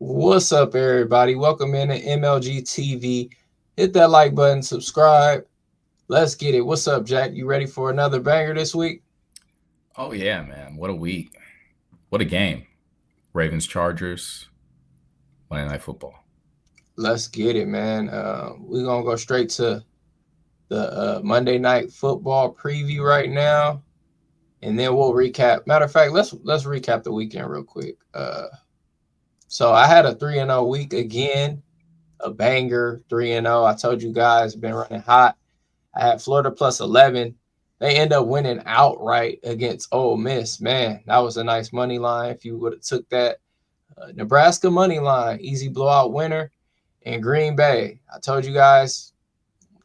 What's up, everybody? Welcome in to MLG TV. Hit that like button, subscribe. Let's get it. What's up, Jack? You ready for another banger this week? Oh yeah, man! What a week! What a game! Ravens Chargers Monday Night Football. Let's get it, man. We're gonna go straight to the Monday Night Football preview right now, and then we'll recap. Matter of fact, let's recap the weekend real quick. So I had a 3-0 week again, a banger 3-0. I told you guys been running hot. I had Florida plus 11. They end up winning outright against Ole Miss. Man, that was a nice money line. If you would have took that Nebraska money line, easy blowout winner. And Green Bay, I told you guys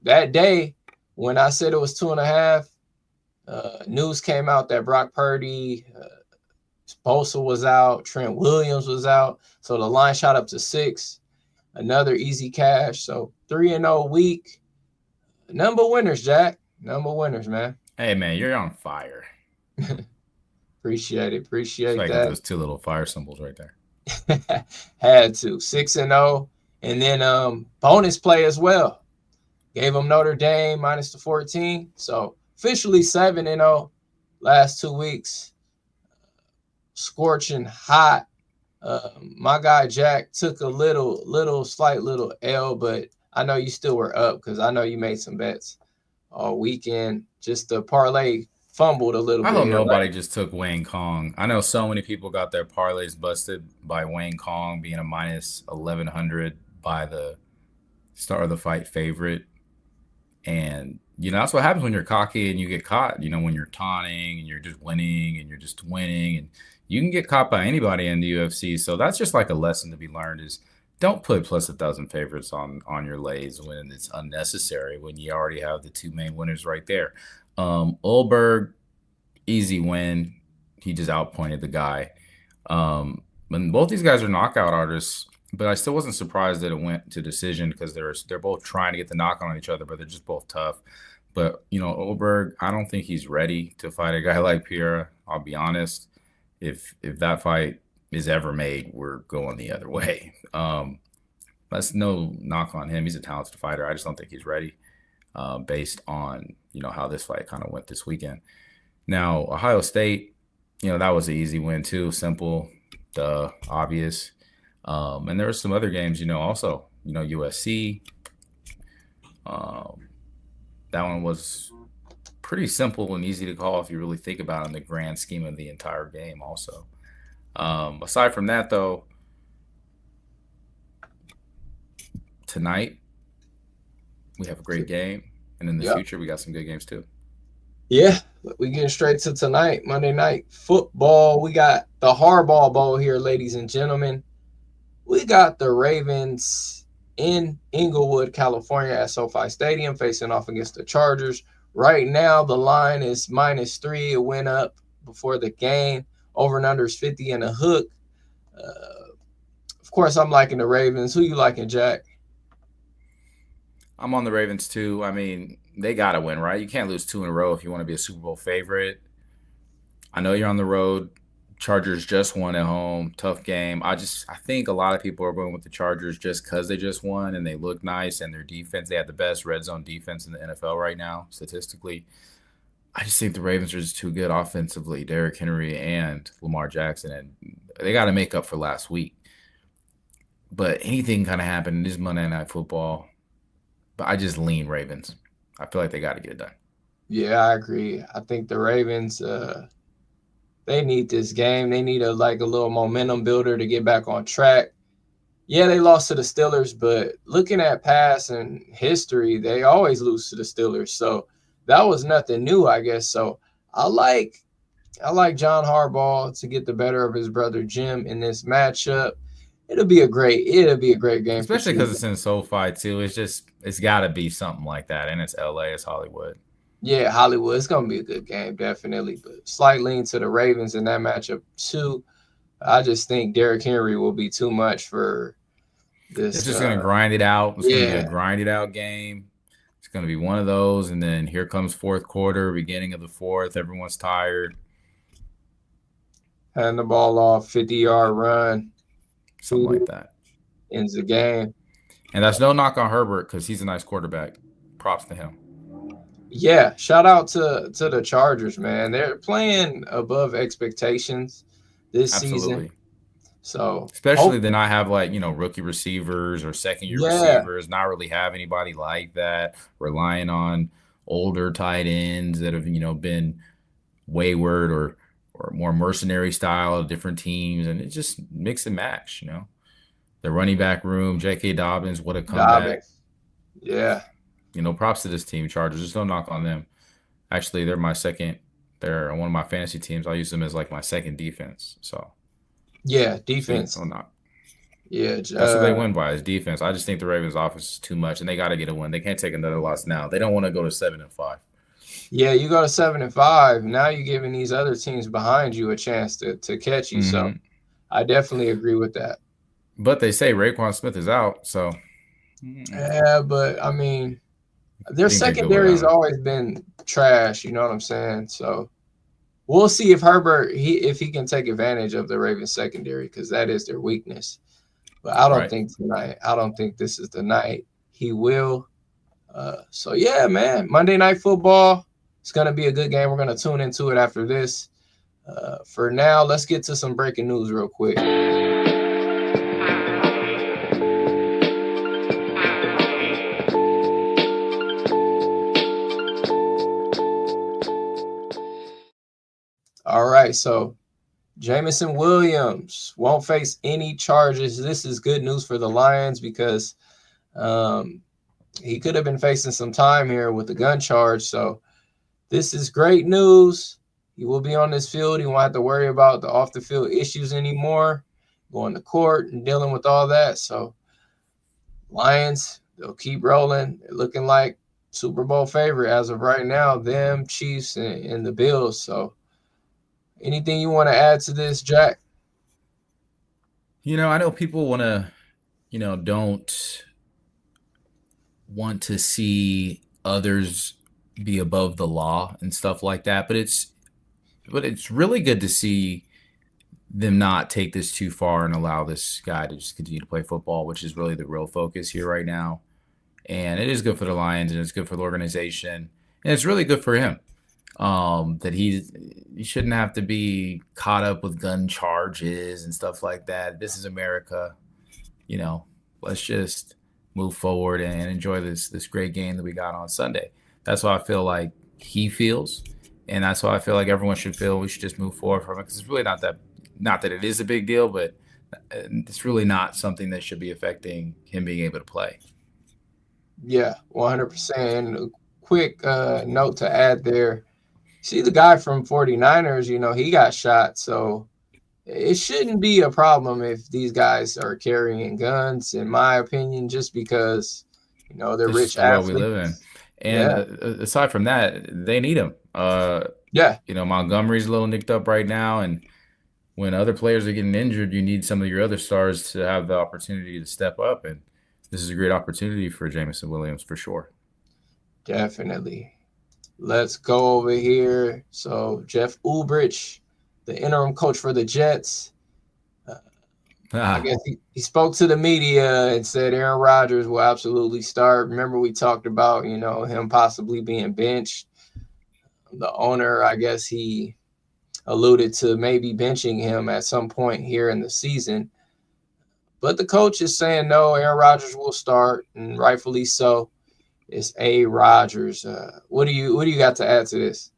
that day when I said it was 2.5, news came out that Brock Purdy, Bosa was out, Trent Williams was out. So the line shot up to 6. Another easy cash. So 3-0 week. Number winners, Jack. Number winners, man. Hey man, you're on fire. Appreciate it. Appreciate I got that. those two little fire symbols right there. Had to 6-0, and then bonus play as well. Gave them Notre Dame minus the 14, so officially 7-0 last 2 weeks. Scorching hot. My guy Jack took a slight L, but I know you still were up because I know you made some bets all weekend. Just the parlay fumbled a little I bit hope here, nobody right? just took Wayne Kong. I know so many people got their parlays busted by Wayne Kong being a minus 1100 by the start of the fight favorite. And that's what happens when you're cocky and you get caught. When you're taunting and you're just winning and you can get caught by anybody in the UFC. So that's just like a lesson to be learned: is don't put plus 1,000 favorites on your lays when it's unnecessary, when you already have the two main winners right there. Ulberg, easy win. He just outpointed the guy. And both these guys are knockout artists, but I still wasn't surprised that it went to decision because they're both trying to get the knock on each other, but they're just both tough. But Ulberg, I don't think he's ready to fight a guy like Pierre. I'll be honest. If that fight is ever made, we're going the other way. That's no knock on him. He's a talented fighter. I just don't think he's ready, based on how this fight kind of went this weekend. Now Ohio State, that was an easy win too. Simple, obvious. And there were some other games, also, USC. That one was pretty simple and easy to call if you really think about it in the grand scheme of the entire game also. Aside from that, though, tonight we have a great game. And in the future, we got some good games too. Yeah, we getting straight to tonight, Monday Night Football. We got the Hardball Bowl here, ladies and gentlemen. We got the Ravens in Inglewood, California at SoFi Stadium facing off against the Chargers. Right now, the line is -3. It went up before the game. Over and under is 50 and a hook. Of course, I'm liking the Ravens. Who you liking, Jack? I'm on the Ravens too. I mean, they got to win, right? You can't lose 2 in a row if you want to be a Super Bowl favorite. I know you're on the road. Chargers just won at home. Tough game. I think a lot of people are going with the Chargers just because they just won and they look nice, and their defense, they have the best red zone defense in the NFL right now, statistically. I just think the Ravens are just too good offensively, Derrick Henry and Lamar Jackson, and they got to make up for last week. But anything kind of happened in this Monday Night Football. But I just lean Ravens. I feel like they got to get it done. Yeah, I agree. I think the Ravens, they need this game. They need a little momentum builder to get back on track. Yeah, they lost to the Steelers, but looking at past and history, they always lose to the Steelers. So that was nothing new, I guess. So I like John Harbaugh to get the better of his brother Jim in this matchup. It'll be a great game, especially because it's in SoFi too. It's got to be something like that, and it's LA, it's Hollywood. Yeah, Hollywood. It's gonna be a good game, definitely. But slight lean to the Ravens in that matchup too. I just think Derrick Henry will be too much for this. It's just gonna grind it out. It's gonna be a Yeah. grinded out game. It's gonna be one of those, and then here comes fourth quarter, beginning of the fourth. Everyone's tired. Hand the ball off, 50-yard run. something like that. Ends the game. And that's no knock on Herbert because he's a nice quarterback. Props to him. Yeah, shout out to the Chargers, man. They're playing above expectations this season. Absolutely. So Especially then I have rookie receivers or second-year receivers, not really have anybody like that, relying on older tight ends that have, been wayward or more mercenary style of different teams, and it just mix and match, The running back room, J.K. Dobbins, what a comeback. Yeah. Props to this team, Chargers. Just don't knock on them. Actually, they're one of my fantasy teams. I use them as like my second defense. So yeah, defense. Don't knock. Yeah, that's what they win by is defense. I just think the Ravens' offense is too much, and they got to get a win. They can't take another loss now. They don't want to go to 7-5. Yeah, you go to 7-5. Now you're giving these other teams behind you a chance to catch you. Mm-hmm. So I definitely agree with that. But they say Raekwon Smith is out, so yeah. But I mean, their secondary has always been trash. You know what I'm saying? So we'll see if Herbert if he can take advantage of the Ravens secondary because that is their weakness. But I don't think tonight. I don't think this is the night he will. So yeah, man, Monday Night Football. It's gonna be a good game. We're gonna tune into it after this. For now, let's get to some breaking news real quick. All right, so Jameson Williams won't face any charges. This is good news for the Lions because he could have been facing some time here with the gun charge. So this is great news. He will be on this field. He won't have to worry about the off-the-field issues anymore, going to court and dealing with all that. So Lions, they'll keep rolling. They're looking like Super Bowl favorite as of right now, them, Chiefs, and the Bills. So anything you want to add to this, Jack? I know people want to, don't want to see others be above the law and stuff like that, but it's really good to see them not take this too far and allow this guy to just continue to play football, which is really the real focus here right now. And it is good for the Lions and it's good for the organization and it's really good for him. That he shouldn't have to be caught up with gun charges and stuff like that. This is America, let's just move forward and enjoy this great game that we got on Sunday. That's how I feel like he feels. And that's how I feel like everyone should feel. We should just move forward from it because it's really not that it is a big deal, but it's really not something that should be affecting him being able to play. Yeah, 100%. And a quick note to add there. See the guy from 49ers, he got shot. So it shouldn't be a problem if these guys are carrying guns, in my opinion, just because, they're rich athletes. We live in. And aside from that, they need him. Montgomery's a little nicked up right now. And when other players are getting injured, you need some of your other stars to have the opportunity to step up. And this is a great opportunity for Jameson Williams for sure. Definitely. Let's go over here. So Jeff Ulbrich, the interim coach for the Jets, I guess he spoke to the media and said Aaron Rodgers will absolutely start. Remember we talked about, him possibly being benched. The owner, I guess he alluded to maybe benching him at some point here in the season. But the coach is saying no, Aaron Rodgers will start, and rightfully so. It's A. Rodgers. What do you got to add to this?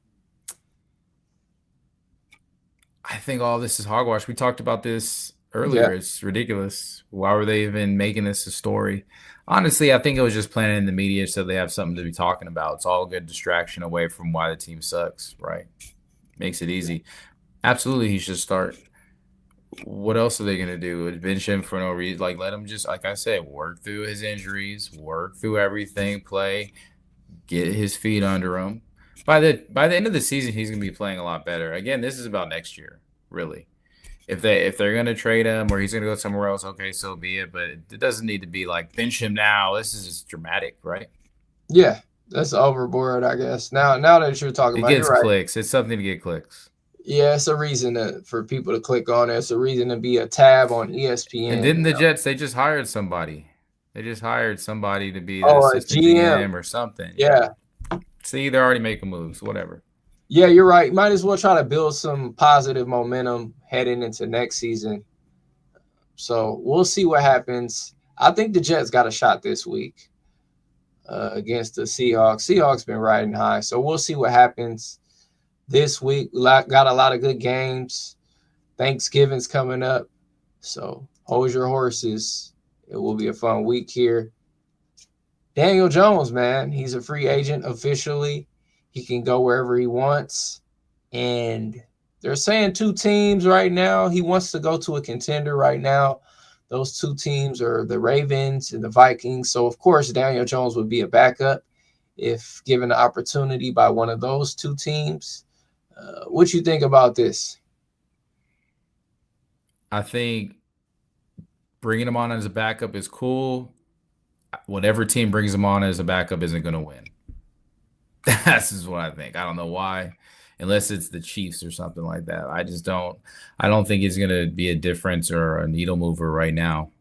I think all this is hogwash. We talked about this earlier. Yeah. It's ridiculous. Why were they even making this a story? Honestly, I think it was just planted in the media so they have something to be talking about. It's all a good distraction away from why the team sucks, right? Makes it easy. Absolutely, he should start. What else are they going to do? Bench him for no reason? Like, let him just, like I said, work through his injuries, work through everything, play, get his feet under him. By the end of the season, he's going to be playing a lot better. Again, this is about next year, really. If they're going to trade him or he's going to go somewhere else, okay, so be it. But it doesn't need to be like bench him now. This is just dramatic, right? Yeah, that's overboard, I guess. Now that you're talking about it, gets clicks. It's something to get clicks. Yeah, it's a reason for people to click on it. It's a reason to be a tab on And ESPN. didn't the Jets, they just hired somebody. They just hired somebody to be the Oh, a assistant GM. GM or something. Yeah. Yeah. See, they're already making moves, whatever. Yeah, you're right. Might as well try to build some positive momentum heading into next season. So we'll see what happens. I think the Jets got a shot this week against the Seahawks. Seahawks been riding high, so we'll see what happens this week. Got a lot of good games. Thanksgiving's coming up, so hold your horses. It will be a fun week here. Daniel Jones, man, he's a free agent officially. He can go wherever he wants. And they're saying two teams right now. He wants to go to a contender right now. Those two teams are the Ravens and the Vikings. So, of course, Daniel Jones would be a backup if given the opportunity by one of those two teams. What you think about this? I think bringing him on as a backup is cool. Whatever team brings him on as a backup isn't going to win. That's just what I think. I don't know why, unless it's the Chiefs or something like that. I don't think it's going to be a difference or a needle mover right now.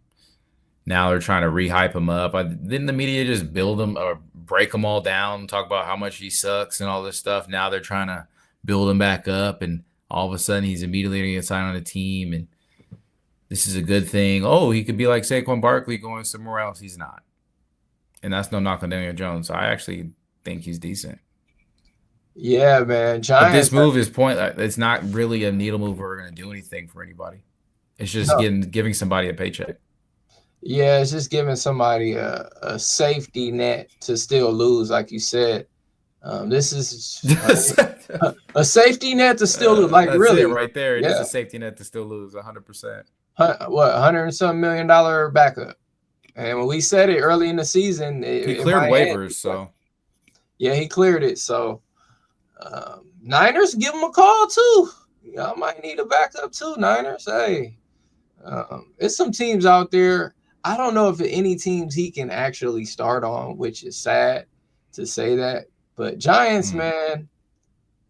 Now they're trying to rehype him up. Didn't the media just build him or break him all down, talk about how much he sucks and all this stuff? Now they're trying to build him back up, and all of a sudden he's immediately going to get signed on a team, and this is a good thing. Oh, he could be like Saquon Barkley going somewhere else. He's not. And that's no knock on Daniel Jones. I actually think he's decent. Yeah, man. But this Giants. move is pointless. It's not really a needle mover or going to do anything for anybody. It's just No. giving somebody a paycheck. Yeah, it's just giving somebody a safety net to still lose, like you said. This is a safety net to still lose. Like, that's really. it right there. It is Yeah. a safety net to still lose 100%. What, $100 and some million backup? And when we said it early in the season, He cleared waivers, so yeah, he cleared it. So Niners, give him a call too. Y'all might need a backup too, Niners. Hey, it's some teams out there. I don't know if any teams he can actually start on, which is sad to say that. But Giants, man,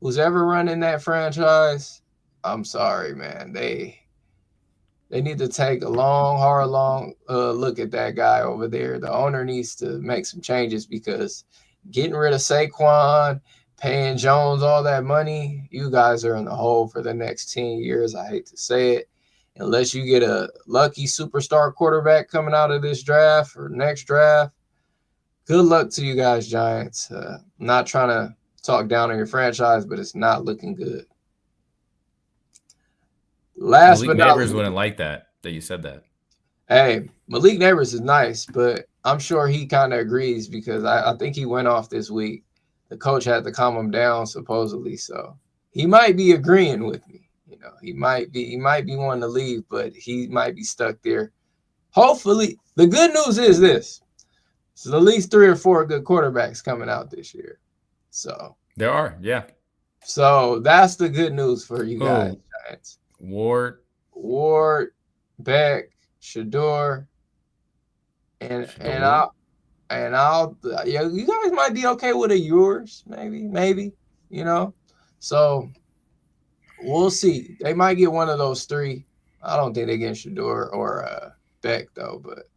who's ever running that franchise, I'm sorry, man. They need to take a hard look at that guy over there. The owner needs to make some changes because getting rid of Saquon, paying Jones all that money, you guys are in the hole for the next 10 years. I hate to say it. Unless you get a lucky superstar quarterback coming out of this draft or next draft, good luck to you guys, Giants. I'm not trying to talk down on your franchise, but it's not looking good. Malik Neighbors wouldn't like that you said that. Hey, Malik Neighbors is nice, but I'm sure he kind of agrees because I think he went off this week. The coach had to calm him down, supposedly. So he might be agreeing with me. You know, he might be wanting to leave, but he might be stuck there. Hopefully, the good news is this. There's at least 3 or 4 good quarterbacks coming out this year. So there are, yeah. So that's the good news for you guys, Giants. Ward, Beck, Shador, and I'll yeah, you guys might be okay with a yours, maybe, you know. So we'll see. They might get one of those 3. I don't think they get Shador or Beck though, but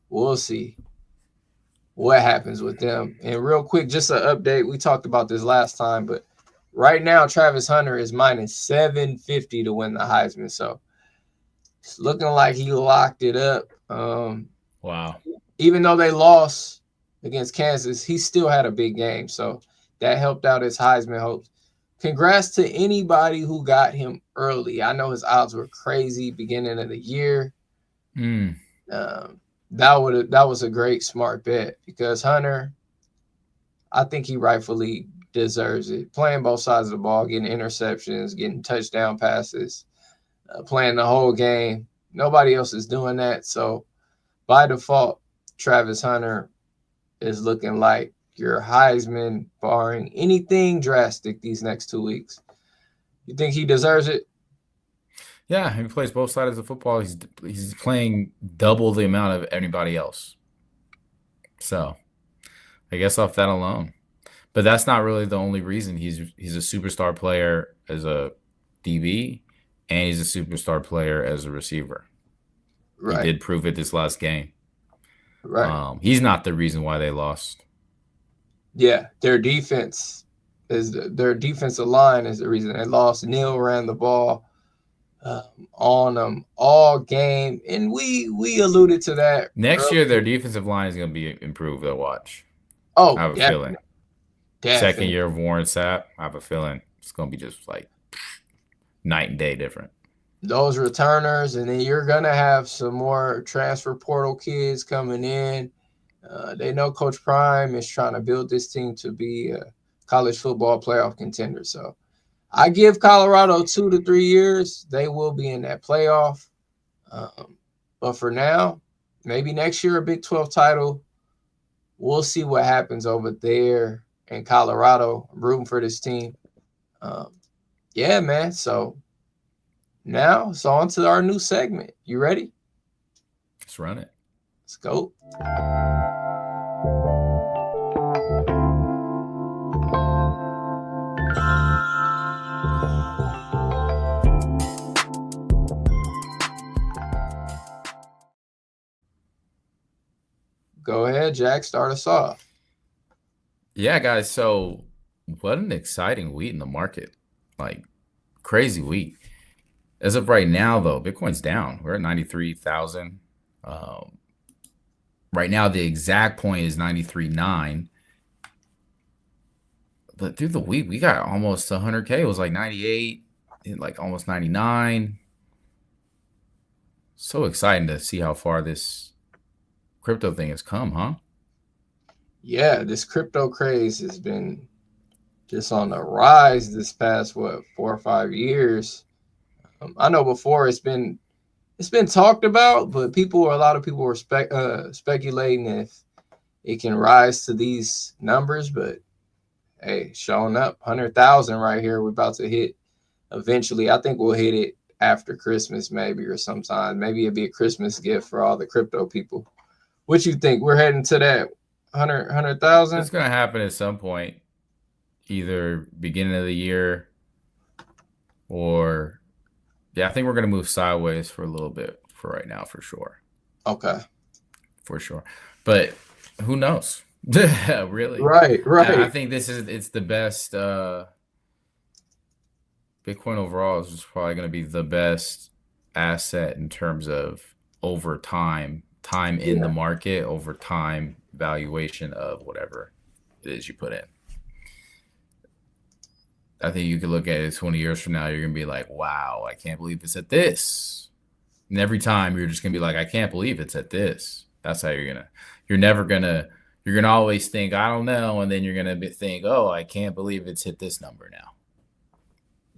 we'll see what happens with them. And real quick, just an update. We talked about this last time, but right now Travis Hunter is minus 750 to win the Heisman. So it's looking like he locked it up. Wow. Even though they lost against Kansas, he still had a big game. So that helped out his Heisman hopes. Congrats to anybody who got him early. I know his odds were crazy beginning of the year. That was a great smart bet because Hunter, I think he rightfully deserves it. Playing both sides of the ball, getting interceptions, getting touchdown passes, playing the whole game. Nobody else is doing that. So by default, Travis Hunter is looking like your Heisman, barring anything drastic these next 2 weeks. You think he deserves it? Yeah, he plays both sides of football. He's playing double the amount of anybody else. So I guess off that alone. But that's not really the only reason. He's a superstar player as a DB, and he's a superstar player as a receiver. Right. He did prove it this last game. Right. He's not the reason why they lost. Yeah, their defensive line is the reason they lost. Neil ran the ball on them all game, and we alluded to that. Next year, their defensive line is going to be improved. They'll watch. Oh, I have a feeling. Second year of Warren Sapp, I have a feeling it's going to be just like night and day different. Those returners, and then you're going to have some more transfer portal kids coming in. They know Coach Prime is trying to build this team to be a college football playoff contender. So I give Colorado 2 to 3 years. They will be in that playoff. But for now, maybe next year a Big 12 title. We'll see what happens over there in Colorado. I'm rooting for this team. Yeah, man. So now it's on to our new segment. You ready? Let's run it. Let's go. Go ahead, Jack. Start us off. Yeah, guys. So what an exciting week in the market. Like, crazy week. As of right now, though, Bitcoin's down. We're at 93,000. Right now, the exact point is 93.9. But through the week, we got almost 100K. It was like 98, like almost 99. So exciting to see how far this crypto thing has come, huh? Yeah, this crypto craze has been just on the rise this past 4 or 5 years. I know before it's been talked about, but a lot of people were speculating if it can rise to these numbers. But hey, showing up 100,000 right here. We're about to hit eventually. I think we'll hit it after Christmas, maybe, or sometime. Maybe it'll be a Christmas gift for all the crypto people. What you think? We're heading to that 100,000? It's gonna happen at some point, either beginning of the year or I think we're gonna move sideways for a little bit for right now, for sure. Okay. For sure. But who knows? Really? Right. I think it's the best Bitcoin overall is just probably gonna be the best asset in terms of over time in the market, over time valuation of whatever it is you put in. I think you could look at it 20 years from now, you're going to be like, wow, I can't believe it's at this. And every time you're just going to be like, I can't believe it's at this. That's how you're going to always think, I don't know. And then you're going to think, oh, I can't believe it's hit this number now.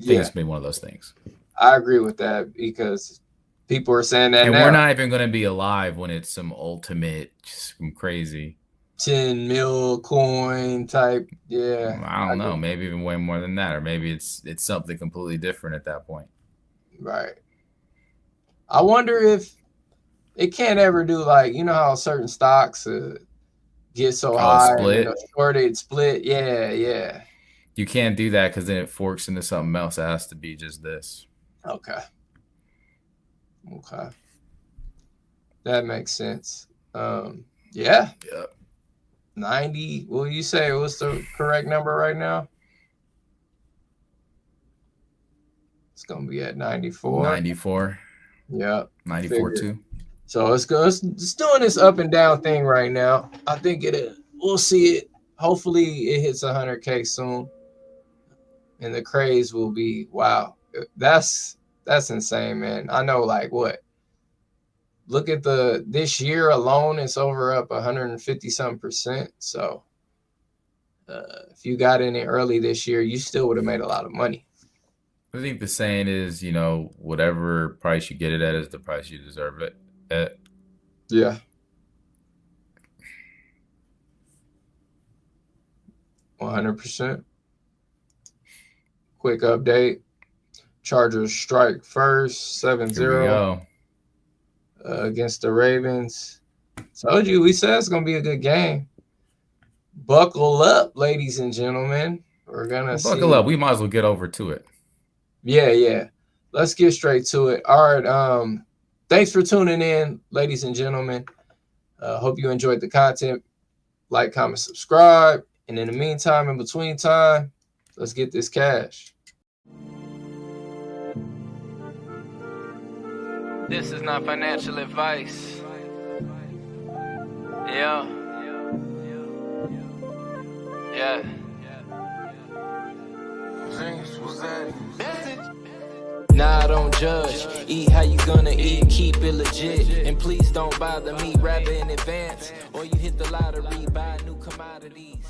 I think it's been one of those things. I agree with that because people are saying that and now. We're not even going to be alive when it's some ultimate, some crazy 10 mil coin type. Yeah. I don't know. Maybe even way more than that. Or maybe it's something completely different at that point. Right. I wonder if it can't ever do like, you know how certain stocks get so high split. and shorted split. Yeah. You can't do that because then it forks into something else. It has to be just this. Okay. That makes sense. Yeah. Yep. 90. Will you say what's the correct number right now? It's gonna be at 94. 94. Yep. 94 too. So it's good. It's doing this up and down thing right now. I think we'll see it. Hopefully it hits 100K soon. And the craze will be wow. That's insane, man. I know, like what? Look at this year alone, it's over up 150-something%. So if you got in it early this year, you still would have made a lot of money. I think the saying is, whatever price you get it at is the price you deserve it at. Yeah. 100%. Quick update. Chargers strike first, 7-0. Against the Ravens. Told you, we said it's going to be a good game. Buckle up, ladies and gentlemen. We're going to buckle up. We might as well get over to it. Yeah. Let's get straight to it. All right. Thanks for tuning in, ladies and gentlemen. Hope you enjoyed the content. Like, comment, subscribe. And in the meantime, in between time, let's get this cash. This is not financial advice. Yeah. Nah, I don't judge. Eat how you gonna eat, keep it legit. And please don't bother me, rather in advance. Or you hit the lottery, buy new commodities.